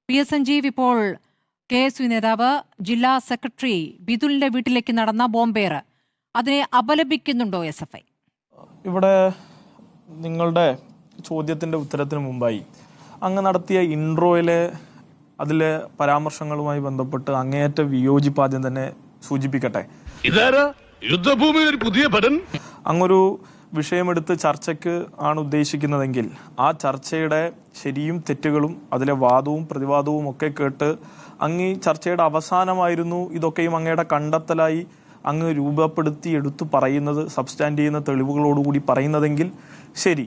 P S Sanjeev, ഇപ്പോൾ KSU നേതാവ് ജില്ലാ സെക്രട്ടറി ബിദുലിന്റെ വീട്ടിലേക്ക് നടന്ന ബോംബേറ് അതിനെ അപലപിക്കുന്നുണ്ടോ SFI? ഇവിടെ നിങ്ങളുടെ ചോദ്യത്തിന്റെ ഉത്തരത്തിന് മുമ്പായി അങ്ങ് നടത്തിയ ഇൻട്രോയിലെ അതിലെ പരാമർശങ്ങളുമായി ബന്ധപ്പെട്ട് അങ്ങേയറ്റ വിയോജിപ്പ് ആദ്യം തന്നെ സൂചിപ്പിക്കട്ടെ. അങ്ങൊരു വിഷയമെടുത്ത് ചർച്ചയ്ക്ക് ആണ് ഉദ്ദേശിക്കുന്നതെങ്കിൽ ആ ചർച്ചയുടെ ശരിയും തെറ്റുകളും അതിലെ വാദവും പ്രതിവാദവും ഒക്കെ കേട്ട് അങ്ങ് ചർച്ചയുടെ അവസാനമായിരുന്നു ഇതൊക്കെയും അങ്ങയുടെ കണ്ടെത്തലായി അങ്ങ് രൂപപ്പെടുത്തി എടുത്തു പറയുന്നത്, സബ്സ്റ്റാൻഡ് ചെയ്യുന്ന തെളിവുകളോടുകൂടി പറയുന്നതെങ്കിൽ ശരി.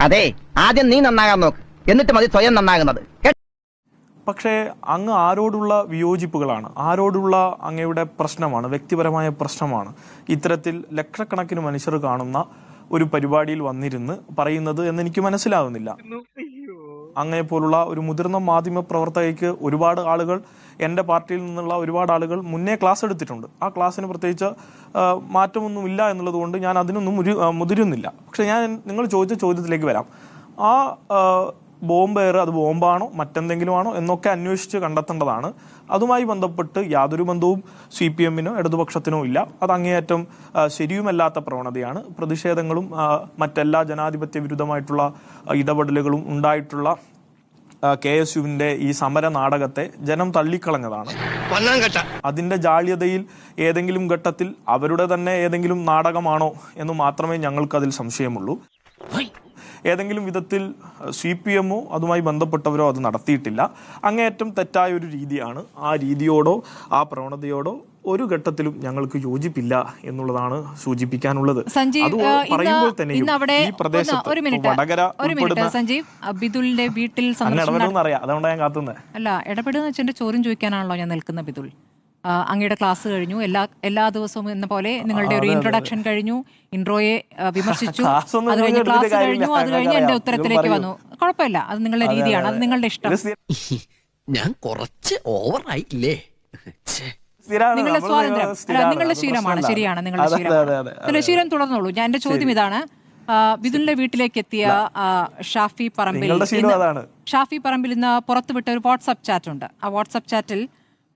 അതെ, ആദ്യം നീ നന്നാകാൻ നോക്ക്, എന്നിട്ട് മതി സ്വയം നന്നാകുന്നത്. പക്ഷേ അങ്ങ് ആരോടുള്ള വിയോജിപ്പുകളാണ്, ആരോടുള്ള അങ്ങയുടെ പ്രശ്നമാണ്, വ്യക്തിപരമായ പ്രശ്നമാണ് ഇത്തരത്തിൽ ലക്ഷക്കണക്കിന് മനുഷ്യർ കാണുന്ന ഒരു പരിപാടിയിൽ വന്നിരുന്ന് പറയുന്നത് എന്നെനിക്ക് മനസ്സിലാവുന്നില്ല. അങ്ങയെ പോലുള്ള ഒരു മുതിർന്ന മാധ്യമ പ്രവർത്തകയ്ക്ക് ഒരുപാട് ആളുകൾ, എൻ്റെ പാർട്ടിയിൽ നിന്നുള്ള ഒരുപാട് ആളുകൾ മുന്നേ ക്ലാസ് എടുത്തിട്ടുണ്ട്. ആ ക്ലാസ്സിന് പ്രത്യേകിച്ച് മാറ്റമൊന്നുമില്ല എന്നുള്ളത് കൊണ്ട് ഞാൻ അതിനൊന്നും മുതിരുന്നില്ല. പക്ഷെ ഞാൻ നിങ്ങൾ ചോദിച്ച ചോദ്യത്തിലേക്ക് വരാം. ആ ബോംബേറ് അത് ബോംബാണോ മറ്റെന്തെങ്കിലും ആണോ എന്നൊക്കെ അന്വേഷിച്ച് കണ്ടെത്തേണ്ടതാണ്. അതുമായി ബന്ധപ്പെട്ട് യാതൊരു ബന്ധവും CPM-നോ ഇടതുപക്ഷത്തിനോ ഇല്ല. അത് അങ്ങേയറ്റം ശരിയുമല്ലാത്ത പ്രവണതയാണ്. പ്രതിഷേധങ്ങളും മറ്റെല്ലാ ജനാധിപത്യ വിരുദ്ധമായിട്ടുള്ള ഇടപെടലുകളും ഉണ്ടായിട്ടുള്ള KSU-വിന്റെ ഈ സമര നാടകത്തെ ജനം തള്ളിക്കളഞ്ഞതാണ്. അതിന്റെ ജാള്യതയിൽ ഏതെങ്കിലും ഘട്ടത്തിൽ അവരുടെ തന്നെ ഏതെങ്കിലും നാടകമാണോ എന്ന് മാത്രമേ ഞങ്ങൾക്കതിൽ സംശയമുള്ളൂ. ഏതെങ്കിലും വിധത്തിൽ CPM-ഓ അതുമായി ബന്ധപ്പെട്ടവരോ അത് നടത്തിയിട്ടില്ല. അങ്ങേയറ്റം തെറ്റായ ഒരു രീതിയാണ്. ആ രീതിയോടോ ആ പ്രവണതയോടോ ഒരു ഘട്ടത്തിലും ഞങ്ങൾക്ക് യോജിപ്പില്ല എന്നുള്ളതാണ് സൂചിപ്പിക്കാനുള്ളത്. പറയുമ്പോൾ തന്നെ ഈ പ്രദേശത്ത് വടകര ബിദുലിന്റെ വീട്ടിൽ അറിയാം, അതുകൊണ്ടാണ് ഞാൻ കാത്തുന്നത്. അല്ല, ഇടപെടുന്ന വെച്ചെന്റെ ചോദ്യം ചോദിക്കാനാണല്ലോ ഞാൻ നിൽക്കുന്ന. ബിദുൽ, അങ്ങയുടെ ക്ലാസ് കഴിഞ്ഞു, എല്ലാ ദിവസവും എന്ന പോലെ നിങ്ങളുടെ ഒരു ഇൻട്രൊഡക്ഷൻ കഴിഞ്ഞു, ഇൻട്രോയെ വിമർശിച്ചു, അത് കഴിഞ്ഞ് ക്ലാസ് കഴിഞ്ഞു, അത് കഴിഞ്ഞ് എന്റെ ഉത്തരത്തിലേക്ക് വന്നു. കുഴപ്പമില്ല, അത് നിങ്ങളുടെ രീതിയാണ്, അത് നിങ്ങളുടെ ഇഷ്ടം. ഞാൻ കുറച്ച് ഓവറായില്ലേ? നിങ്ങളുടെ സ്വാതന്ത്ര്യം, നിങ്ങളുടെ ശീലമാണ്, ശരിയാണ്, നിങ്ങളുടെ ശീലം. ശീലം തുടർന്നോളൂ. ഞാൻ എന്റെ ചോദ്യം ഇതാണ്. ബിദുലിന്റെ വീട്ടിലേക്ക് എത്തിയ ഷാഫി പറമ്പിൽ ഇന്ന് പുറത്തുവിട്ട ഒരു വാട്സ്ആപ്പ് ചാറ്റ് ഉണ്ട്. ആ വാട്സ്ആപ്പ് ചാറ്റിൽ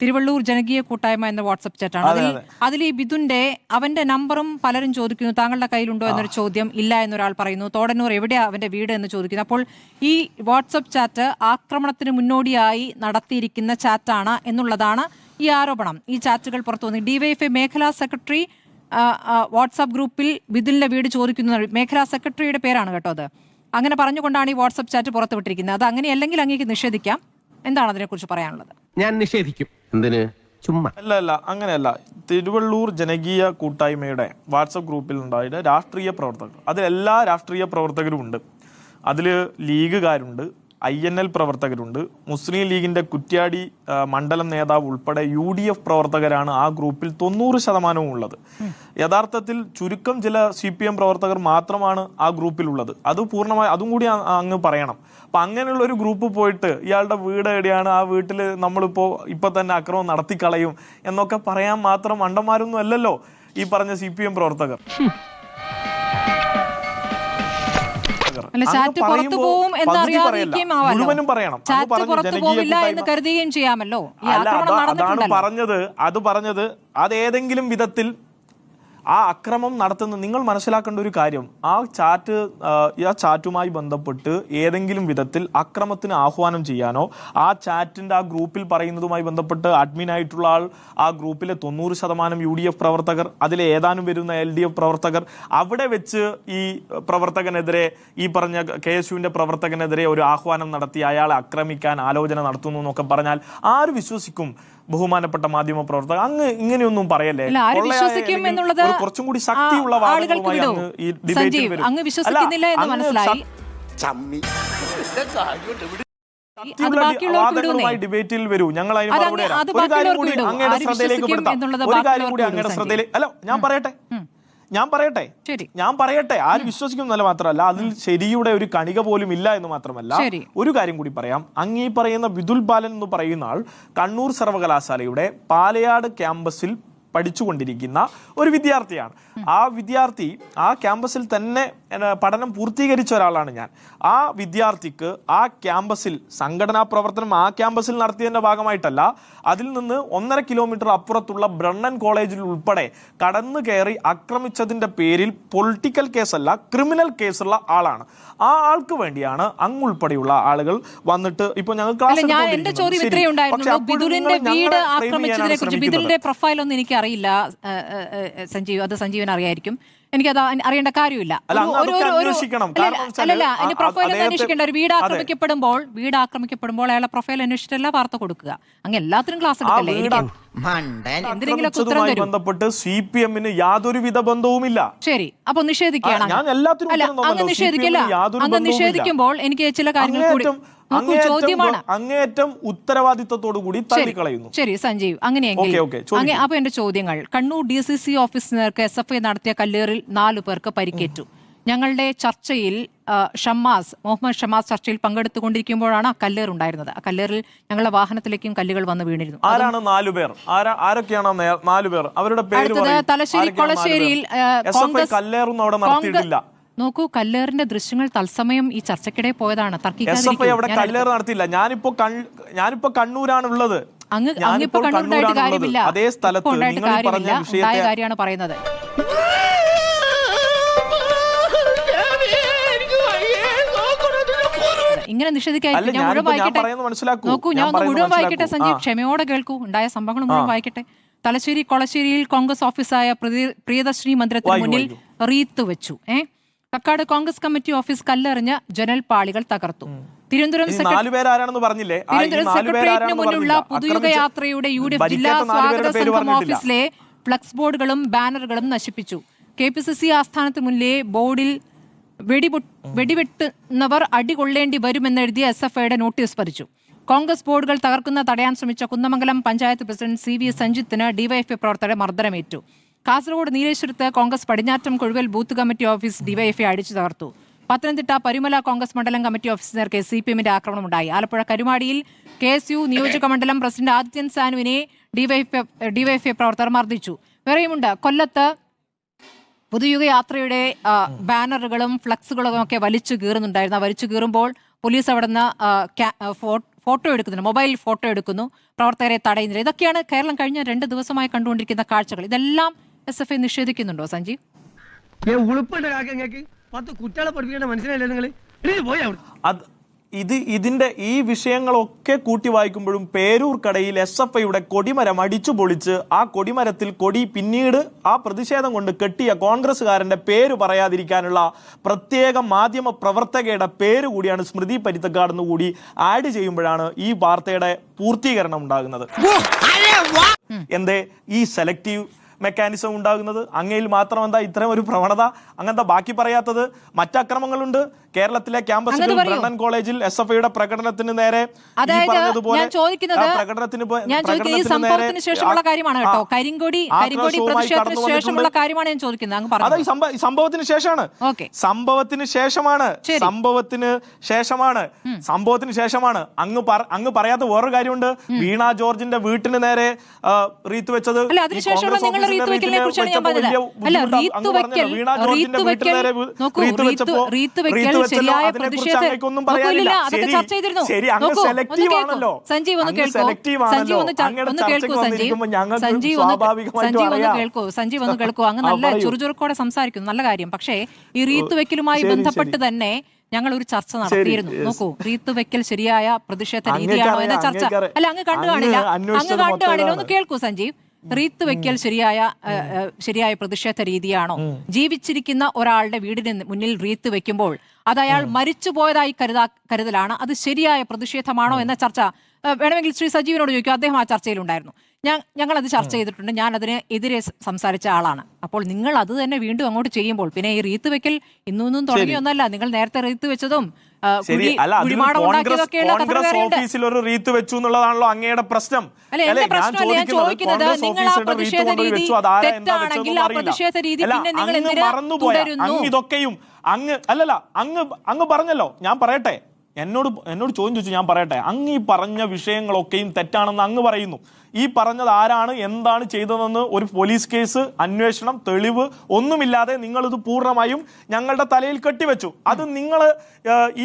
തിരുവള്ളൂർ ജനകീയ കൂട്ടായ്മ എന്ന വാട്സ്ആപ്പ് ചാറ്റാണ്. അതിൽ ഈ ബിദുന്റെ അവന്റെ നമ്പറും പലരും ചോദിക്കുന്നു. താങ്കളുടെ കയ്യിലുണ്ടോ എന്നൊരു ചോദ്യം. ഇല്ല എന്നൊരാൾ പറയുന്നു. തോടന്നൂർ എവിടെയാ അവന്റെ വീട് എന്ന് ചോദിക്കുന്നു. അപ്പോൾ ഈ വാട്സ്ആപ്പ് ചാറ്റ് ആക്രമണത്തിന് മുന്നോടിയായി നടത്തിയിരിക്കുന്ന ചാറ്റാണ് എന്നുള്ളതാണ് ഈ ആരോപണം. ഈ ചാറ്റുകൾ പുറത്തു വന്നു. DYFI മേഖലാ സെക്രട്ടറി വാട്സ്ആപ്പ് ഗ്രൂപ്പിൽ ബിദുലിന്റെ വീട് ചോദിക്കുന്നു. മേഖലാ സെക്രട്ടറിയുടെ പേരാണ് കേട്ടോ അത്. അങ്ങനെ പറഞ്ഞുകൊണ്ടാണ് ഈ വാട്സ്ആപ്പ് ചാറ്റ് പുറത്തുവിട്ടിരിക്കുന്നത്. അത് അങ്ങനെയല്ലെങ്കിൽ അങ്ങേക്ക് നിഷേധിക്കാം. എന്താണ് അതിനെക്കുറിച്ച് പറയാനുള്ളത്? ഞാൻ നിഷേധിക്കും. എന്തിന്? ചുമ്മാ അല്ല, അങ്ങനെയല്ല. തിരുവള്ളൂർ ജനകീയ കൂട്ടായ്മയുടെ വാട്സപ്പ് ഗ്രൂപ്പിൽ ഉണ്ടായിട്ട് രാഷ്ട്രീയ പ്രവർത്തകർ, അതിലെല്ലാ രാഷ്ട്രീയ പ്രവർത്തകരും ഉണ്ട്. അതിൽ ലീഗുകാരുണ്ട്, INL പ്രവർത്തകരുണ്ട്, മുസ്ലിം ലീഗിന്റെ കുറ്റ്യാടി മണ്ഡലം നേതാവ് ഉൾപ്പെടെ UDF പ്രവർത്തകരാണ് ആ ഗ്രൂപ്പിൽ 90% ഉള്ളത്. യഥാർത്ഥത്തിൽ ചുരുക്കം ചില CPM പ്രവർത്തകർ മാത്രമാണ് ആ ഗ്രൂപ്പിലുള്ളത്. അത് പൂർണ്ണമായി അതും കൂടി അങ്ങ് പറയണം. അപ്പൊ അങ്ങനെയുള്ള ഒരു ഗ്രൂപ്പ് പോയിട്ട് ഇയാളുടെ വീട് എവിടെയാണ്, ആ വീട്ടിൽ ഇപ്പൊ തന്നെ അക്രമം നടത്തിക്കളയും എന്നൊക്കെ പറയാൻ മാത്രം മണ്ടന്മാരൊന്നും അല്ലല്ലോ ഈ പറഞ്ഞ CPM പ്രവർത്തകർ. മുഴുവനും പറയണം. അത് പറഞ്ഞത് അതേതെങ്കിലും വിധത്തിൽ ആ അക്രമം നടത്തുന്ന നിങ്ങൾ മനസ്സിലാക്കേണ്ട ഒരു കാര്യം, ആ ചാറ്റുമായി ബന്ധപ്പെട്ട് ഏതെങ്കിലും വിധത്തിൽ അക്രമത്തിന് ആഹ്വാനം ചെയ്യാനോ ആ ചാറ്റിന്റെ ആ ഗ്രൂപ്പിൽ പറയുന്നതുമായി ബന്ധപ്പെട്ട് അഡ്മിൻ ആയിട്ടുള്ള ആൾ, ആ ഗ്രൂപ്പിലെ 90% UDF പ്രവർത്തകർ, അതിലെ ഏതാനും വരുന്ന LDF പ്രവർത്തകർ, അവിടെ വെച്ച് ഈ പ്രവർത്തകനെതിരെ, ഈ പറഞ്ഞ KSU-വിന്റെ പ്രവർത്തകനെതിരെ ഒരു ആഹ്വാനം നടത്തി അയാളെ ആക്രമിക്കാൻ ആലോചന നടത്തുന്നു എന്നൊക്കെ പറഞ്ഞാൽ ആര് വിശ്വസിക്കും? ബഹുമാനപ്പെട്ട മാധ്യമ പ്രവർത്തകർ, അങ്ങ് ഇങ്ങനെയൊന്നും പറയല്ലേ. കുറച്ചും കൂടി ശക്തിയുള്ള ഡിബേറ്റിൽ വരൂ. ഞങ്ങൾ അങ്ങയുടെ ശ്രദ്ധയിലേക്ക് ഞാൻ പറയട്ടെ ആര് വിശ്വസിക്കുന്നല്ല മാത്രമല്ല അതിൽ ശരിയുടെ ഒരു കണിക പോലും ഇല്ല എന്ന് മാത്രമല്ല ഒരു കാര്യം കൂടി പറയാം. അങ്ങീ പറയുന്ന വിദുൽ ബാലൻ എന്ന് പറയുന്ന ആൾ കണ്ണൂർ സർവകലാശാലയുടെ പാലയാട് ക്യാമ്പസിൽ പഠിച്ചുകൊണ്ടിരിക്കുന്ന ഒരു വിദ്യാർത്ഥിയാണ്. ആ വിദ്യാർത്ഥി ആ ക്യാമ്പസിൽ തന്നെ പഠനം പൂർത്തീകരിച്ച ഒരാളാണ് ഞാൻ. ആ വിദ്യാർത്ഥിക്ക് ആ ക്യാമ്പസിൽ സംഘടനാ പ്രവർത്തനം ആ ക്യാമ്പസിൽ നടത്തിയതിന്റെ ഭാഗമായിട്ടല്ല, അതിൽ നിന്ന് 1.5 കിലോമീറ്റർ അപ്പുറത്തുള്ള ബ്രണ്ണൻ കോളേജിൽ ഉൾപ്പെടെ കടന്നു കയറി ആക്രമിച്ചതിന്റെ പേരിൽ പൊളിറ്റിക്കൽ കേസല്ല, ക്രിമിനൽ കേസുള്ള ആളാണ്. ആ ആൾക്ക് വേണ്ടിയാണ് അങ്ങുൾപ്പെടെയുള്ള ആളുകൾ വന്നിട്ട് ഇപ്പൊ ഞങ്ങൾ എന്റെ ചോദ്യം ഇത്രയേ ഉണ്ടായിരുന്നുള്ളൂ. ബിദുലിന്റെ വീട് ആക്രമിച്ചതിനെ കുറിച്ച്, ബിദുലിന്റെ പ്രൊഫൈൽ ഒന്നും എനിക്ക് അറിയില്ല സഞ്ജീവ്, അത് സഞ്ജീവൻ അറിയായിരിക്കും. എനിക്കത് അറിയേണ്ട കാര്യമില്ല. അല്ലല്ല, എന്റെ പ്രൊഫൈൽ ഒന്ന് അന്വേഷിക്കേണ്ട. ഒരു വീട് ആക്രമിക്കപ്പെടുമ്പോൾ അയാളെ പ്രൊഫൈൽ അന്വേഷിച്ചിട്ടല്ല വാർത്ത കൊടുക്കുക. അങ്ങ് എല്ലാത്തിനും ക്ലാസ് എടുക്കല്ലേ? എന്തെങ്കിലുമൊക്കെ ഉത്തരം തരും. ബന്ധപ്പെട്ട് CPM-ന് യാതൊരുവിധ ബന്ധവുമില്ല. ശരി, അപ്പൊ നിഷേധിക്കുകയാണ്. അങ്ങ് നിഷേധിക്കില്ല. അങ്ങ് നിഷേധിക്കുമ്പോൾ എനിക്ക് ചില കാര്യങ്ങൾ കൂടി ചോദ്യമാണ്. അങ്ങേയറ്റം ഉത്തരവാദിത്തത്തോടു കൂടി തള്ളിക്കളയുന്നു. ശരി സഞ്ജീവ്, അങ്ങനെയെങ്കിൽ അപ്പൊ എന്റെ ചോദ്യങ്ങൾ: കണ്ണൂർ DCC ഓഫീസ് നേർക്ക് SFI നടത്തിയ കല്ലേറിൽ 4 പേർക്ക് പരിക്കേറ്റു. ഞങ്ങളുടെ ചർച്ചയിൽ മുഹമ്മദ് ഷമാസ് ചർച്ചയിൽ പങ്കെടുത്തുകൊണ്ടിരിക്കുമ്പോഴാണ് ആ കല്ലേർ ഉണ്ടായിരുന്നത്. ആ കല്ലേറിൽ ഞങ്ങളുടെ വാഹനത്തിലേക്കും കല്ലുകൾ വന്നു വീണിരുന്നു. ആരാണ് 4 പേർ? ആരൊക്കെയാണ് 4 പേർ? അവരുടെ പേര് തലശ്ശേരി കൊളശ്ശേരിയിൽ കല്ലേറൊന്നും അവിടെ നടത്തിയിട്ടില്ല. നോക്കൂ, കല്ലേറിന്റെ ദൃശ്യങ്ങൾ തത്സമയം ഈ ചർച്ചയ്ക്കിടെ പോയതാണ്. അവിടെ കല്ലേറ് നടത്തിയില്ല. ഞാനിപ്പോ കണ്ണൂരാണുള്ളത്. അങ്ങിപ്പോ കണ്ണൂരായിട്ട് കാര്യമില്ല. അതേ സ്ഥലത്ത് കാര്യമാണ് പറയുന്നത്. ഇങ്ങനെ നിഷേധിക്കാതിരിക്കും. ഞാൻ മുഴുവൻ വായിക്കട്ടെ. നോക്കൂ, ഞാൻ ഒന്ന് മുഴുവൻ വായിക്കട്ടെ സഞ്ജീവ്, ക്ഷമയോടെ കേൾക്കൂ. ഉണ്ടായ സംഭവങ്ങൾ മുഴുവൻ വായിക്കട്ടെ. തലശ്ശേരി കൊളശ്ശേരിയിൽ കോൺഗ്രസ് ഓഫീസായ പ്രിയദർശിനി മന്ദിരത്തിന് മുന്നിൽ റീത്ത് വെച്ചു. കക്കാട് കോൺഗ്രസ് കമ്മിറ്റി ഓഫീസ് കല്ലെറിഞ്ഞ് ജനൽ പാളികൾ തകർത്തു. തിരുവനന്തപുരം സെക്രട്ടേറിയറ്റിന് മുന്നിലുള്ള പുതുയുഗ യാത്രയുടെ UDF ജില്ലാ സ്വാഗത സംഘം ഓഫീസിലെ ഫ്ലക്സ് ബോർഡുകളും ബാനറുകളും നശിപ്പിച്ചു. KPCC ആസ്ഥാനത്തിന് മുന്നിലെ ബോർഡിൽ വെടിവെട്ടുന്നവർ അടികൊള്ളേണ്ടി വരുമെന്നെഴുതിയ SFIയുടെ നോട്ടീസ് പതിച്ചു. കോൺഗ്രസ് ബോർഡുകൾ തകർക്കുന്ന ശ്രമിച്ച കുന്നമംഗലം പഞ്ചായത്ത് പ്രസിഡന്റ് CV സഞ്ജിത്തിന് DYFI പ്രവർത്തകരെ മർദ്ദനമേറ്റു. കാസർഗോഡ് നീലേശ്വരത്ത് Congress Padinjattam Kozhuval booth committee office DYFI അടിച്ചു തകർത്തു. പത്തനംതിട്ട പരുമല കോൺഗ്രസ് മണ്ഡലം കമ്മിറ്റി ഓഫീസ് നേർക്ക് CPM-ന്റെ ആക്രമണമുണ്ടായി. ആലപ്പുഴ കരുമാടിയിൽ KSU നിയോജക മണ്ഡലം പ്രസിഡന്റ് ആദിത്യൻ സാനുവിനെ DYFI പ്രവർത്തകർ മർദ്ദിച്ചു. വേറെയുമുണ്ട്. കൊല്ലത്ത് പുതുയുഗ യാത്രയുടെ ബാനറുകളും ഫ്ലക്സുകളും ഒക്കെ വലിച്ചു കീറുന്നുണ്ടായിരുന്നു. വലിച്ചു കീറുമ്പോൾ പോലീസ് അവിടെ നിന്ന് ഫോട്ടോ എടുക്കുന്നുണ്ട്, മൊബൈൽ ഫോട്ടോ എടുക്കുന്നു, പ്രവർത്തകരെ തടയുന്നില്ല. ഇതൊക്കെയാണ് കേരളം കഴിഞ്ഞ 2 ദിവസമായി കണ്ടുകൊണ്ടിരിക്കുന്ന കാഴ്ചകൾ. ഇതെല്ലാം SFI നിഷേധിക്കുന്നുണ്ടോ സഞ്ജീവ്? ഇതിന്റെ ഈ വിഷയങ്ങളൊക്കെ കൂട്ടി വായിക്കുമ്പോഴും പേരൂർക്കടയിൽ SFIയുടെ കൊടിമരം അടിച്ചു പൊളിച്ച് ആ കൊടിമരത്തിൽ കൊടി പിന്നീട് ആ പ്രതിഷേധം കൊണ്ട് കെട്ടിയ കോൺഗ്രസ്സുകാരന്റെ പേര് പറയാതിരിക്കാനുള്ള പ്രത്യേക മാധ്യമ പ്രവർത്തകയുടെ പേര് കൂടിയാണ് സ്മൃതി പരുത്തിക്കാട് കൂടി ആഡ് ചെയ്യുമ്പോഴാണ് ഈ വാർത്തയുടെ പൂർത്തീകരണം ഉണ്ടാകുന്നത്. എന്തേ ഈ സെലക്റ്റീവ് മെക്കാനിസം ഉണ്ടാകുന്നത്? അങ്ങയിൽ മാത്രം എന്താ ഇത്തരം ഒരു പ്രവണത? അങ്ങനത്തെ ബാക്കി പറയാത്തത്? മറ്റക്രമങ്ങളുണ്ട് കേരളത്തിലെ ക്യാമ്പസിൽ ബ്രണ്ണൻ കോളേജിൽ SFIയുടെ പ്രകടനത്തിന് നേരെ സംഭവത്തിന് ശേഷമാണ് അങ്ങ് പറയാത്ത വേറൊരു കാര്യമുണ്ട്. വീണ ജോർജിന്റെ വീട്ടിന് നേരെ റീത്ത് വെച്ചത്. സഞ്ജീവ് ഒന്ന് കേൾക്കൂ. അങ്ങ് നല്ല ചുറുചുറുക്കോടെ സംസാരിക്കുന്നു, നല്ല കാര്യം. പക്ഷേ ഈ റീത്ത് വെക്കലുമായി ബന്ധപ്പെട്ട് തന്നെ ഞങ്ങൾ ഒരു ചർച്ച നടത്തിയിരുന്നു. നോക്കൂ, റീത്ത് വെക്കൽ ശരിയായ പ്രതിഷേധ രീതിയാണോ എന്ന ചർച്ച. അല്ല, അങ്ങ് കണ്ടു കാണില്ല. ഒന്ന് കേൾക്കൂ സഞ്ജീവ്. റീത്ത് വെക്കൽ ശരിയായ പ്രതിഷേധ രീതിയാണോ? ജീവിച്ചിരിക്കുന്ന ഒരാളുടെ വീടിന് മുന്നിൽ റീത്ത് വെക്കുമ്പോൾ അത് അയാൾ മരിച്ചുപോയതായി കരുതലാണ്. അത് ശരിയായ പ്രതിഷേധമാണോ എന്ന ചർച്ച വേണമെങ്കിൽ ശ്രീ സജീവനോട് ചോദിക്കും. അദ്ദേഹം ആ ചർച്ചയിലുണ്ടായിരുന്നു. ഞങ്ങളത് ചർച്ച ചെയ്തിട്ടുണ്ട്. ഞാൻ അതിന് എതിരെ സംസാരിച്ച ആളാണ്. അപ്പോൾ നിങ്ങൾ അത് തന്നെ വീണ്ടും അങ്ങോട്ട് ചെയ്യുമ്പോൾ പിന്നെ ഈ റീത്ത് വെക്കൽ ഇന്നൊന്നും തുടങ്ങിയൊന്നല്ല. നിങ്ങൾ നേരത്തെ റീത്ത് വെച്ചതും ഓഫീസിൽ ഒരു റീത്ത് വെച്ചു എന്നുള്ളതാണല്ലോ അങ്ങയുടെ പ്രശ്നം. ഇതൊക്കെയും അങ്ങ് പറഞ്ഞല്ലോ. ഞാൻ പറയട്ടെ, എന്നോട് ചോദ്യം ചോദിച്ചു, ഞാൻ പറയട്ടെ. അങ്ങ് ഈ പറഞ്ഞ വിഷയങ്ങളൊക്കെയും തെറ്റാണെന്ന് അങ്ങ് പറയുന്നു. ഈ പറഞ്ഞത് ആരാണ് എന്താണ് ചെയ്തതെന്ന് ഒരു പോലീസ് കേസ്, അന്വേഷണം, തെളിവ് ഒന്നുമില്ലാതെ നിങ്ങളിത് പൂർണ്ണമായും ഞങ്ങളുടെ തലയിൽ കെട്ടിവെച്ചു. അത് നിങ്ങൾ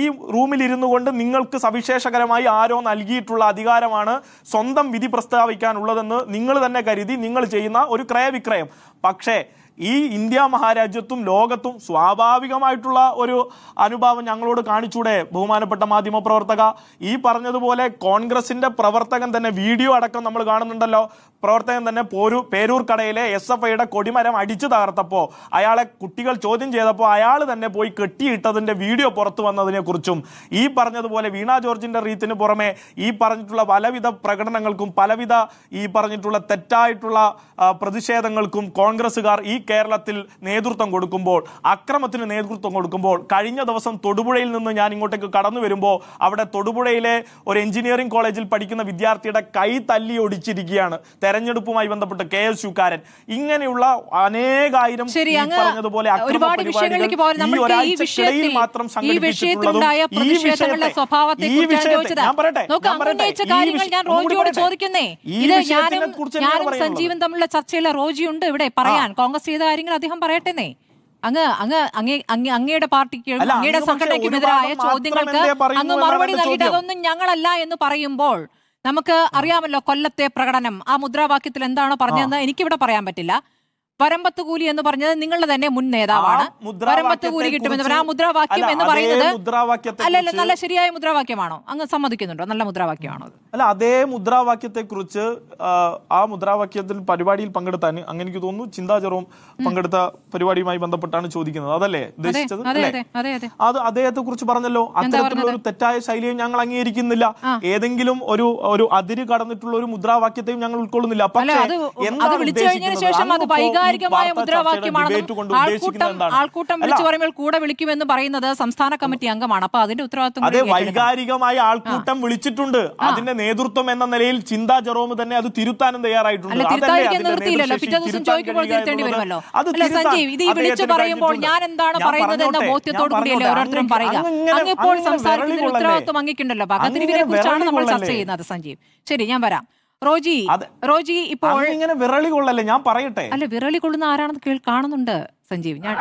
ഈ റൂമിൽ ഇരുന്നു കൊണ്ട് നിങ്ങൾക്ക് സവിശേഷകരമായി ആരോ നൽകിയിട്ടുള്ള അധികാരമാണ് സ്വന്തം വിധി പ്രസ്താവിക്കാനുള്ളതെന്ന് നിങ്ങൾ തന്നെ കരുതി നിങ്ങൾ ചെയ്യുന്ന ഒരു ക്രയവിക്രയം. പക്ഷേ ഈ ഇന്ത്യ മഹാരാജ്യത്തും ലോകത്തും സ്വാഭാവികമായിട്ടുള്ള ഒരു അനുഭാവം ഞങ്ങളോട് കാണിച്ചൂടെ ബഹുമാനപ്പെട്ട മാധ്യമ പ്രവർത്തക? ഈ പറഞ്ഞതുപോലെ കോൺഗ്രസിന്റെ പ്രവർത്തകൻ തന്നെ, വീഡിയോ അടക്കം നമ്മൾ കാണുന്നുണ്ടല്ലോ, പ്രവർത്തകൻ തന്നെ പേരൂർ കടയിലെ SFIയുടെ കൊടിമരം അടിച്ചു തകർത്തപ്പോൾ അയാളെ കുട്ടികൾ ചോദ്യം ചെയ്തപ്പോൾ അയാൾ തന്നെ പോയി കെട്ടിയിട്ടതിന്റെ വീഡിയോ പുറത്തു വന്നതിനെ കുറിച്ചും, ഈ പറഞ്ഞതുപോലെ വീണ ജോർജിന്റെ റീത്തിന് പുറമെ ഈ പറഞ്ഞിട്ടുള്ള പലവിധ പ്രകടനങ്ങൾക്കും പലവിധ ഈ പറഞ്ഞിട്ടുള്ള തെറ്റായിട്ടുള്ള പ്രതിഷേധങ്ങൾക്കും കോൺഗ്രസുകാർ ഈ കേരളത്തിൽ നേതൃത്വം കൊടുക്കുമ്പോൾ, അക്രമത്തിന് നേതൃത്വം കൊടുക്കുമ്പോൾ, കഴിഞ്ഞ ദിവസം തൊടുപുഴയിൽ നിന്ന് ഞാൻ ഇങ്ങോട്ടേക്ക് കടന്നു വരുമ്പോൾ അവിടെ തൊടുപുഴയിലെ ഒരു എഞ്ചിനീയറിംഗ് കോളേജിൽ പഠിക്കുന്ന വിദ്യാർത്ഥിയുടെ കൈ തല്ലി ഒടിച്ചിരിക്കുകയാണ് തെരഞ്ഞെടുപ്പുമായി ബന്ധപ്പെട്ട് KSUക്കാരൻ. ഇങ്ങനെയുള്ള അനേകായിരം പറഞ്ഞതുപോലെ ഒരുപാട് വിഷയങ്ങളിലേക്ക് പോകാൻ നമുക്ക് ഈ വിഷയത്തിലുണ്ടായ പ്രതിഷേധങ്ങളുടെ സ്വഭാവത്തെ ഞാൻ റോജിയോട് ചോദിക്കുന്നേ. ഇത് ഞാനും സഞ്ജീവൻ തമ്മിലുള്ള ചർച്ചയിലെ റോജിയുണ്ട് ഇവിടെ പറയാൻ. കോൺഗ്രസ് ചെയ്ത കാര്യങ്ങൾ അദ്ദേഹം പറയട്ടെന്നേ. അങ്ങയുടെ പാർട്ടിക്ക് അങ്ങയുടെ സംഘടനയ്ക്കുമെതിരായ ചോദ്യങ്ങൾക്ക് അങ്ങ് മറുപടി നൽകിയിട്ട് അതൊന്നും ഞങ്ങളല്ല എന്ന് പറയുമ്പോൾ നമുക്ക് അറിയാമല്ലോ കൊല്ലത്തെ പ്രകടനം. ആ മുദ്രാവാക്യത്തിൽ എന്താണോ പറഞ്ഞതെന്ന് എനിക്കിവിടെ പറയാൻ പറ്റില്ല. വരമ്പത്ത് കൂലി എന്ന് പറഞ്ഞത് നിങ്ങളുടെ തന്നെ മുൻ നേതാവാണ്. വരമ്പത്ത് കൂലി കിട്ടുമെന്ന് പറഞ്ഞ ആ മുദ്രാവാക്യം എന്ന് പറയുന്നത് അല്ലല്ല, നല്ല ശരിയായ മുദ്രാവാക്യമാണോ? അങ്ങ് സമ്മതിക്കുന്നുണ്ടോ? നല്ല മുദ്രാവാക്യമാണോ? അല്ല, അതേ മുദ്രാവാക്യത്തെ കുറിച്ച് ആ മുദ്രാവാക്യത്തിൽ പരിപാടിയിൽ പങ്കെടുത്താൻ അങ്ങനെ എനിക്ക് തോന്നുന്നു ചിന്താ ജെറോം പങ്കെടുത്ത പരിപാടിയുമായി ബന്ധപ്പെട്ടാണ് ചോദിക്കുന്നത്. അതല്ലേ ഉദ്ദേശിച്ചത്? അത് അദ്ദേഹത്തെ കുറിച്ച് പറഞ്ഞല്ലോ, അത്തരത്തിലുള്ള ഒരു തെറ്റായ ശൈലിയും ഞങ്ങൾ അംഗീകരിക്കുന്നില്ല. ഏതെങ്കിലും ഒരു അതിര് കടന്നിട്ടുള്ള ഒരു മുദ്രാവാക്യത്തെയും ഞങ്ങൾ ഉൾക്കൊള്ളുന്നില്ല. പക്ഷേ എന്താണ് ഉദ്ദേശിക്കുന്നത്? ആൾക്കൂട്ടം വിളിച്ചു പറയുമ്പോൾ കൂടെ വിളിക്കുമെന്ന് പറയുന്നത് സംസ്ഥാന കമ്മിറ്റി അംഗമാണ്. അപ്പൊ അതിന്റെ ഉത്തരവാദിത്വം അതെ, വൈകാരികമായ ആൾക്കൂട്ടം വിളിച്ചിട്ടുണ്ട്. അതിന്റെ നേതൃത്വം എന്ന നിലയിൽ ചിന്താ ജെറോം തന്നെ അത് തിരുത്താനും തയ്യാറായിട്ടുണ്ട്. സഞ്ജീവ്, ഇത് ഈ വിളിച്ചു പറയുമ്പോൾ ഞാൻ എന്താണ് പറയുന്നത് എന്ന ബോധ്യത്തോടു കൂടിയല്ലേ ഓരോരുത്തരും പറയുക. അങ്ങിപ്പോൾ സംസാരിക്കുന്നതിന് ഉത്തരവാദിത്വം അങ്ങിക്കുണ്ടല്ലോ. പകതിരിവിനെ കുറിച്ചാണ് നമ്മൾ ചർച്ച ചെയ്യുന്നത്. സഞ്ജീവ്, ശരി, ഞാൻ വരാം. റോജി ഇപ്പോൾ ഇങ്ങനെ വിരളി കൊള്ളല്ലേ, ഞാൻ പറയട്ടെ. അല്ല, വിരളി കൊള്ളുന്ന ആരാണെന്ന് കാണുന്നുണ്ട് സഞ്ജീവ്. ഞാൻ